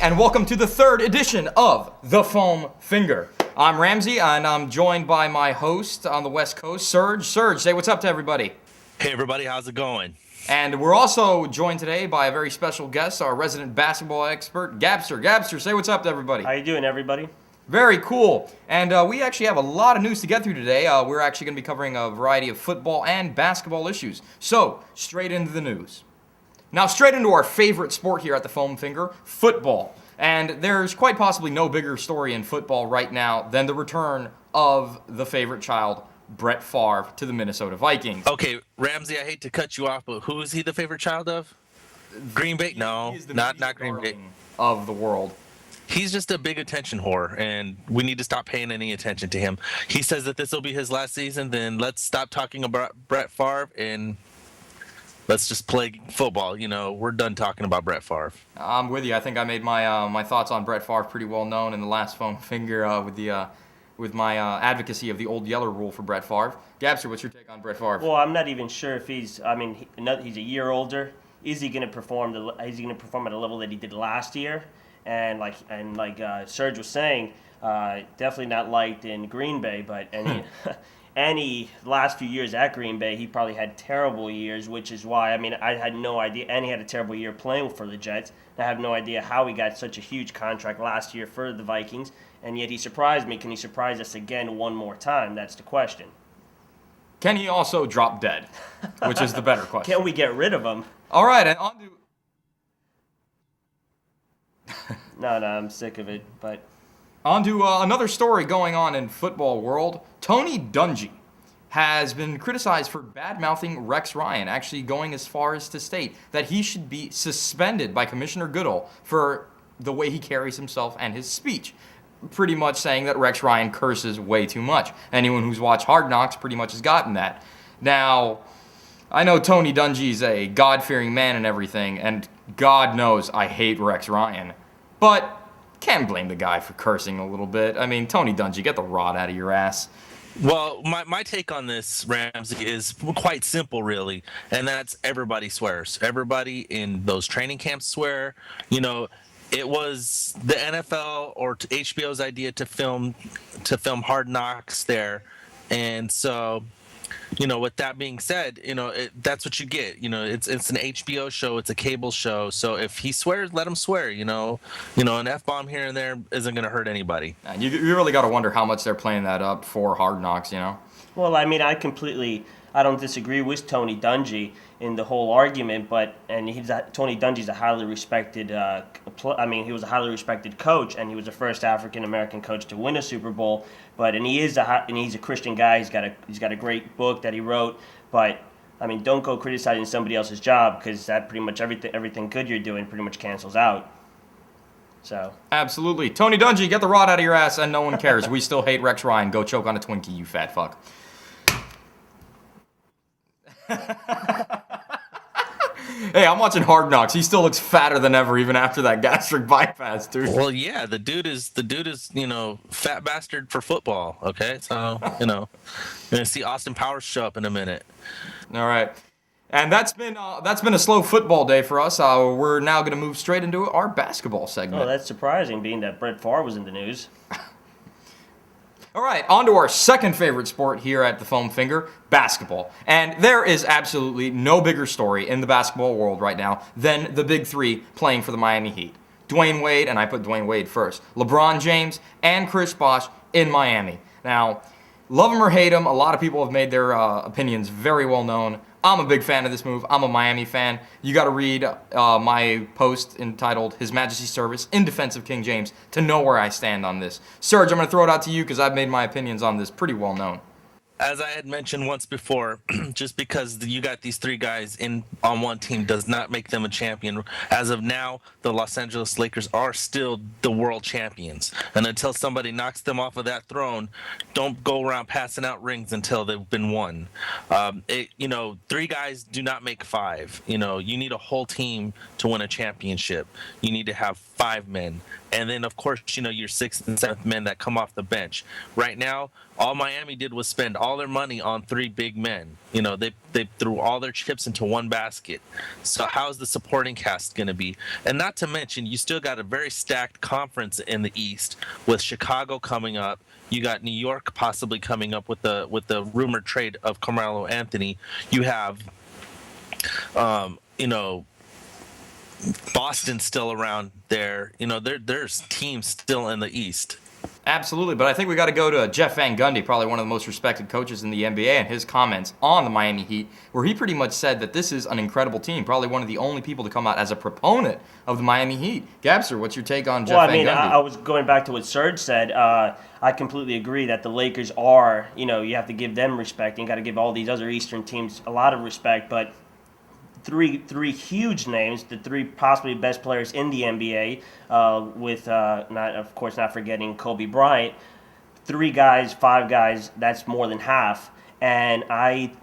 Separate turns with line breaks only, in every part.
and welcome to the third edition of The Foam Finger. I'm Ramsey, and I'm joined by my host on the West Coast, Serge. Serge, say what's up to everybody.
Hey everybody, how's it going?
And we're also joined today by a very special guest, our resident basketball expert, Gabster. Gabster, say what's up to everybody.
How you doing, everybody?
Very cool. And we actually have a lot of news to get through today. We're actually going to be covering a variety of football and basketball issues. So, straight into the news. Now, straight into our favorite sport here at the Foam Finger, football. And there's quite possibly no bigger story in football right now than the return of the favorite child, Brett Favre, to the Minnesota Vikings.
Okay, Ramsey, I hate to cut you off, but who is he the favorite child of? Green Bay? No,
He is the
not
media
Green Bay.
darling of the world.
He's just a big attention whore, and we need to stop paying any attention to him. He says that this will be his last season, then let's stop talking about Brett Favre and let's just play football. You know, we're done talking about Brett Favre.
I'm with you. I think I made my thoughts on Brett Favre pretty well known in the last Foam Finger with my advocacy of the old Yeller rule for Brett Favre. Gabster, what's your take on Brett Favre?
Well, I'm not even sure if he's. I mean, he's a year older. Is he going to perform? Is he going to perform at a level that he did last year? And like Serge was saying, definitely not liked in Green Bay. But any last few years at Green Bay, he probably had terrible years, which is why, I mean, I had no idea. And he had a terrible year playing for the Jets. I have no idea how he got such a huge contract last year for the Vikings. And yet he surprised me. Can he surprise us again one more time? That's the question.
Can he also drop dead? Which is the better question.
Can we get rid of him?
All right, and on to...
No, I'm sick of it. But
On to another story going on in football world. Tony Dungy has been criticized for bad-mouthing Rex Ryan, actually going as far as to state that he should be suspended by Commissioner Goodall for the way he carries himself and his speech. Pretty much saying that Rex Ryan curses way too much. Anyone who's watched Hard Knocks pretty much has gotten that. Now, I know Tony Dungy's a God-fearing man and everything, and God knows I hate Rex Ryan. But can't blame the guy for cursing a little bit. I mean, Tony Dungy, get the rod out of your ass.
Well, my take on this, Ramsey, is quite simple, really, and that's everybody swears. Everybody in those training camps swear. You know, it was the NFL or HBO's idea to film Hard Knocks there, and so, you know, with that being said, you know, that's what you get. You know, it's an HBO show, it's a cable show, so if he swears, let him swear. You know, an F-bomb here and there isn't going to hurt anybody.
And you really got to wonder how much they're playing that up for Hard Knocks, you know?
well, I mean, I don't disagree with Tony Dungy in the whole argument, Tony Dungy's a highly respected. He was a highly respected coach, and he was the first African American coach to win a Super Bowl. He's a Christian guy. He's got a great book that he wrote. But I mean, don't go criticizing somebody else's job, because that pretty much everything good you're doing pretty much cancels out. So
Absolutely. Tony Dungy, get the rod out of your ass, and no one cares. We still hate Rex Ryan. Go choke on a Twinkie, you fat fuck. Hey, I'm watching Hard Knocks. He still looks fatter than ever, even after that gastric bypass, dude.
Well, yeah, the dude is fat bastard for football. Okay, so you're gonna see Austin Powers show up in a minute.
All right. And that's been a slow football day for us. We're now going to move straight into our basketball segment.
oh, that's surprising, being that Brett Favre was in the news.
All right, on to our second favorite sport here at the Foam Finger, basketball. And there is absolutely no bigger story in the basketball world right now than the big three playing for the Miami Heat. Dwayne Wade, and I put Dwayne Wade first, LeBron James, and Chris Bosh in Miami. Now, love him or hate him, a lot of people have made their opinions very well known. I'm a big fan of this move. I'm a Miami fan. You got to read my post entitled His Majesty's Service in Defense of King James to know where I stand on this. Serge, I'm going to throw it out to you because I've made my opinions on this pretty well known.
As I had mentioned once before, just because you got these three guys on one team does not make them a champion. As of now, the Los Angeles Lakers are still the world champions. And until somebody knocks them off of that throne, don't go around passing out rings until they've been won. Three guys do not make five. You need a whole team to win a championship. You need to have five men. And then, of course, your sixth and seventh men that come off the bench. Right now, all Miami did was spend all their money on three big men. You know, they threw all their chips into one basket. So how's the supporting cast going to be? And not to mention, you still got a very stacked conference in the East with Chicago coming up. You got New York possibly coming up with the rumored trade of Carmelo Anthony. You have, you know, Boston still around there. You know, there's teams still in the East.
Absolutely, but I think we got to go to Jeff Van Gundy, probably one of the most respected coaches in the NBA, and his comments on the Miami Heat, where he pretty much said that this is an incredible team, probably one of the only people to come out as a proponent of the Miami Heat. Gabster, what's your take on Jeff Van Gundy?
I was going back to what Serge said. I completely agree that the Lakers are, you know, you have to give them respect, and you got to give all these other Eastern teams a lot of respect, but three huge names, the three possibly best players in the NBA, with not forgetting Kobe Bryant. 3 guys, 5 guys, that's more than half. And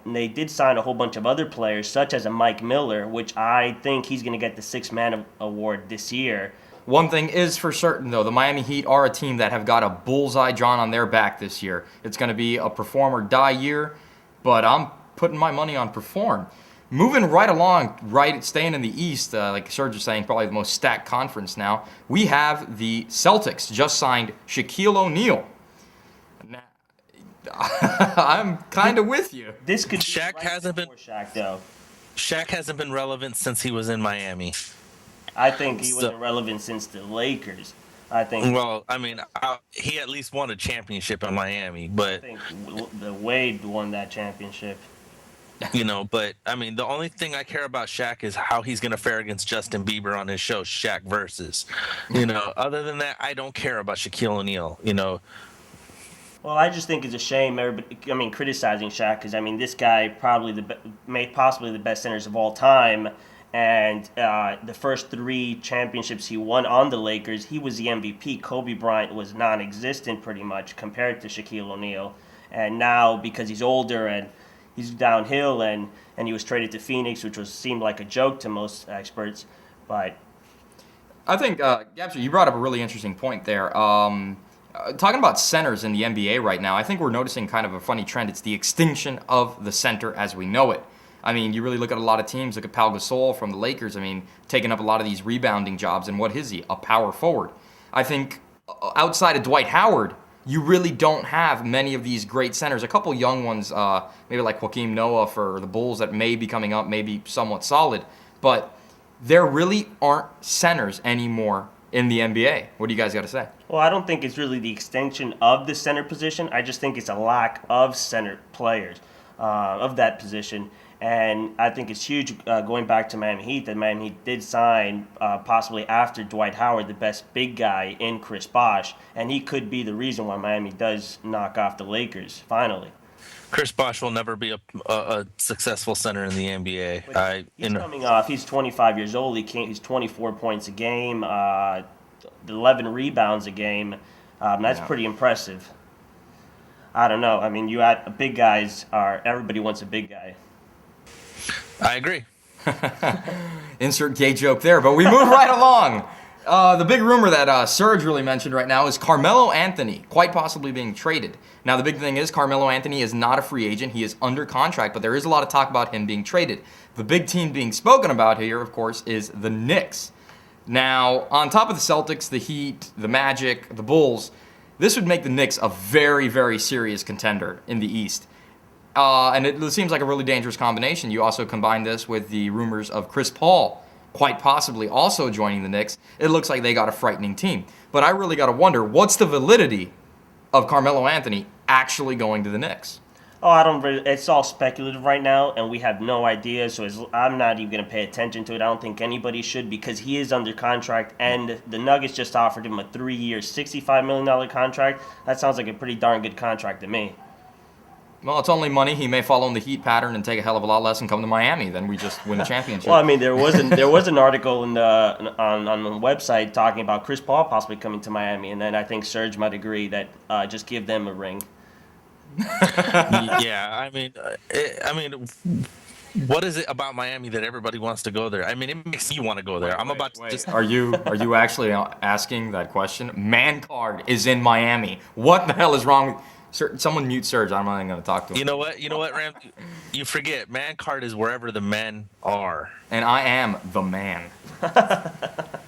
they did sign a whole bunch of other players, such as a Mike Miller, which I think he's going to get the Sixth Man Award this year.
One thing is for certain, though, the Miami Heat are a team that have got a bullseye drawn on their back this year. It's going to be a perform or die year, but I'm putting my money on perform. Moving right along, staying in the East, like Serge was saying, probably the most stacked conference now. We have the Celtics just signed Shaquille O'Neal. Now, I'm kind of with you.
This could
Shaq
be
hasn't been
Shaq, though.
Shaq hasn't been relevant since he was in Miami.
I think he wasn't relevant since the Lakers. I think.
Well, I mean, he at least won a championship in Miami, but
I think the Wade won that championship.
You know, but I mean, the only thing I care about Shaq is how he's going to fare against Justin Bieber on his show, Shaq Versus. You know, other than that, I don't care about Shaquille O'Neal. You know.
Well, I just think it's a shame everybody. I mean, criticizing Shaq because I mean, this guy probably possibly the best centers of all time, and the first 3 championships he won on the Lakers, he was the MVP. Kobe Bryant was non-existent pretty much compared to Shaquille O'Neal, and now because he's older and he's downhill, and he was traded to Phoenix, which seemed like a joke to most experts. But
I think, Gabster, you brought up a really interesting point there. Talking about centers in the NBA right now, I think we're noticing kind of a funny trend. It's the extinction of the center as we know it. I mean, you really look at a lot of teams. Look at Pau Gasol from the Lakers. I mean, taking up a lot of these rebounding jobs. And what is he? A power forward. I think outside of Dwight Howard, you really don't have many of these great centers. A couple young ones, maybe like Joakim Noah for the Bulls that may be coming up, maybe somewhat solid. But there really aren't centers anymore in the NBA. What do you guys got to say?
Well, I don't think it's really the extension of the center position. I just think it's a lack of center players of that position. And I think it's huge going back to Miami Heat that Miami Heat did sign possibly after Dwight Howard the best big guy in Chris Bosh, and he could be the reason why Miami does knock off the Lakers finally.
Chris Bosh will never be a successful center in the NBA.
He's coming off. He's 25 years old. He's 24 points a game, 11 rebounds a game. That's pretty impressive. I don't know. I mean, big guys everybody wants a big guy.
I agree.
Insert gay joke there, but we move right along. The big rumor that Serge really mentioned right now is Carmelo Anthony quite possibly being traded. Now, the big thing is Carmelo Anthony is not a free agent. He is under contract, but there is a lot of talk about him being traded. The big team being spoken about here, of course, is the Knicks. Now, on top of the Celtics, the Heat, the Magic, the Bulls, this would make the Knicks a very, very serious contender in the East. And it seems like a really dangerous combination. You also combine this with the rumors of Chris Paul quite possibly also joining the Knicks. It looks like they got a frightening team. But I really got to wonder, what's the validity of Carmelo Anthony actually going to the Knicks?
Oh, it's all speculative right now, and we have no idea, so I'm not even going to pay attention to it. I don't think anybody should because he is under contract, and the Nuggets just offered him a 3-year, $65 million contract. That sounds like a pretty darn good contract to me.
Well, it's only money. He may follow in the Heat pattern and take a hell of a lot less and come to Miami. Then we just win the championship.
Well, I mean, there was an article on the website talking about Chris Paul possibly coming to Miami, and then I think Serge might agree that just give them a ring.
Yeah, I mean, what is it about Miami that everybody wants to go there? I mean, it makes me want to go there.
Are you actually asking that question? Man Card is in Miami. What the hell is wrong with Someone mute Serge. I'm not even going to talk to him.
You know what, Ram? You forget, man card is wherever the men are.
And I am the man.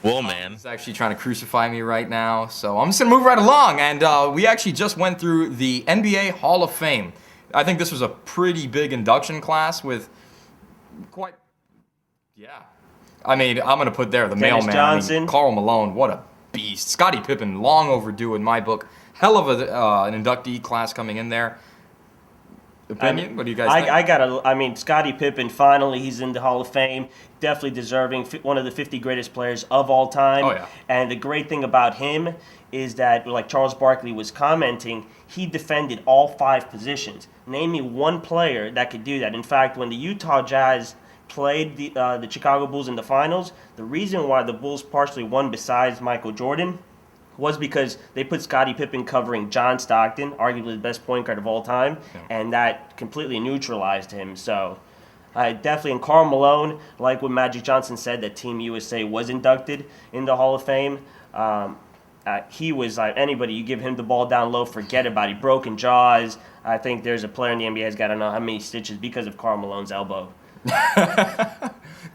Well, man.
He's actually trying to crucify me right now. So I'm just going to move right along. And we actually just went through the NBA Hall of Fame. I think this was a pretty big induction class with yeah. I mean, I'm going to put there the
Dennis
mailman.
Johnson.
I mean, Karl Malone, what a beast. Scottie Pippen, long overdue in my book. Hell of an inductee class coming in there. Opinion? What do you guys think?
Scottie Pippen, finally, he's in the Hall of Fame. Definitely deserving, one of the 50 greatest players of all time.
Oh, yeah.
And the great thing about him is that, like Charles Barkley was commenting, he defended all 5 positions. Name me one player that could do that. In fact, when the Utah Jazz played the Chicago Bulls in the finals, the reason why the Bulls partially won besides Michael Jordan was because they put Scottie Pippen covering John Stockton, arguably the best point guard of all time, and that completely neutralized him. So definitely, and Karl Malone, like what Magic Johnson said, that Team USA was inducted in the Hall of Fame. He was like anybody, you give him the ball down low, forget about it. Broken jaws. I think there's a player in the NBA has got to know how many stitches because of Karl Malone's elbow.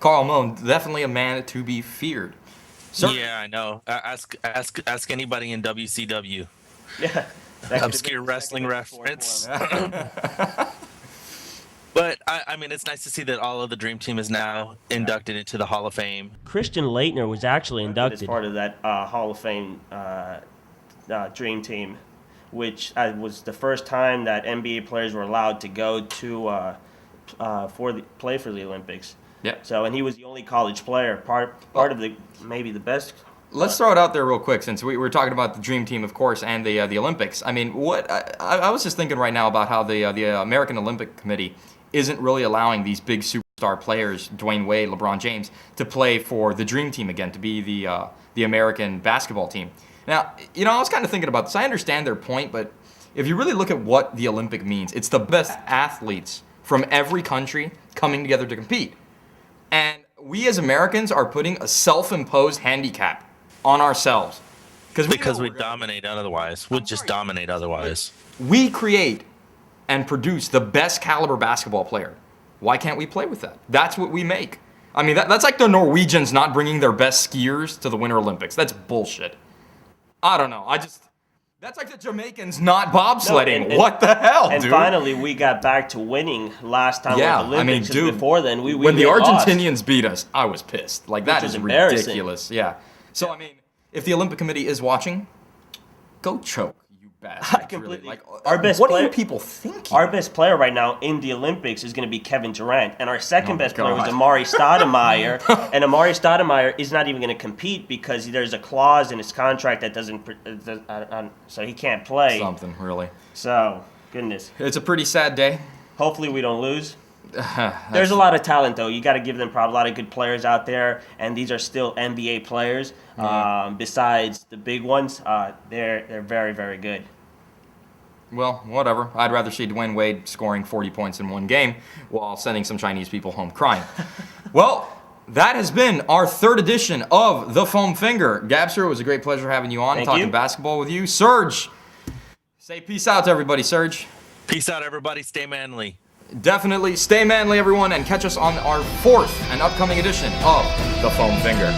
Karl Malone, definitely a man to be feared.
Yeah, I know. Ask anybody in WCW.
Yeah.
Obscure wrestling reference. But I mean, it's nice to see that all of the Dream Team is now inducted into the Hall of Fame.
Christian Laettner was actually inducted as part of that Hall of Fame Dream Team, which was the first time that NBA players were allowed to go to play for the Olympics.
Yep.
So, and he was the only college player, part of maybe the best.
Let's throw it out there real quick, since we were talking about the Dream Team, of course, and the Olympics. I mean, I was just thinking right now about how the American Olympic Committee isn't really allowing these big superstar players, Dwayne Wade, LeBron James, to play for the Dream Team again, to be the American basketball team. Now, I was kind of thinking about this. I understand their point, but if you really look at what the Olympic means, it's the best athletes from every country coming together to compete. And we as Americans are putting a self-imposed handicap on ourselves.
Because we dominate otherwise. We'd just dominate otherwise.
We create and produce the best caliber basketball player. Why can't we play with that? That's what we make. I mean, that's like the Norwegians not bringing their best skiers to the Winter Olympics. That's bullshit. I don't know. That's like the Jamaicans not bobsledding.
No,
what the hell,
and
dude?
And finally, we got back to winning last time with the Olympics.
Dude,
before then,
when the Argentinians beat us, I was pissed. Like, that is
embarrassing.
Ridiculous. Yeah. So, I mean, if the Olympic Committee is watching, go choke, you bastard.
I completely.
Like,
our best
what
player,
are you people thinking?
Our best player right now in the Olympics is going to be Kevin Durant, and our second best player
God.
was Amari Stoudemire. And Amari Stoudemire is not even going to compete because there's a clause in his contract that doesn't, so he can't play.
Something, really.
So, goodness.
It's a pretty sad day.
Hopefully we don't lose. There's a lot of talent, though. You got to give them props. A lot of good players out there, and these are still NBA players. Besides the big ones, they're very, very good.
Well, whatever. I'd rather see Dwayne Wade scoring 40 points in one game while sending some Chinese people home crying. Well, that has been our third edition of The Foam Finger. Gabster, it was a great pleasure having you on, talking basketball with you. Serge, say peace out to everybody, Serge.
Peace out, everybody. Stay manly.
Definitely stay manly, everyone, and catch us on our fourth and upcoming edition of The Foam Finger.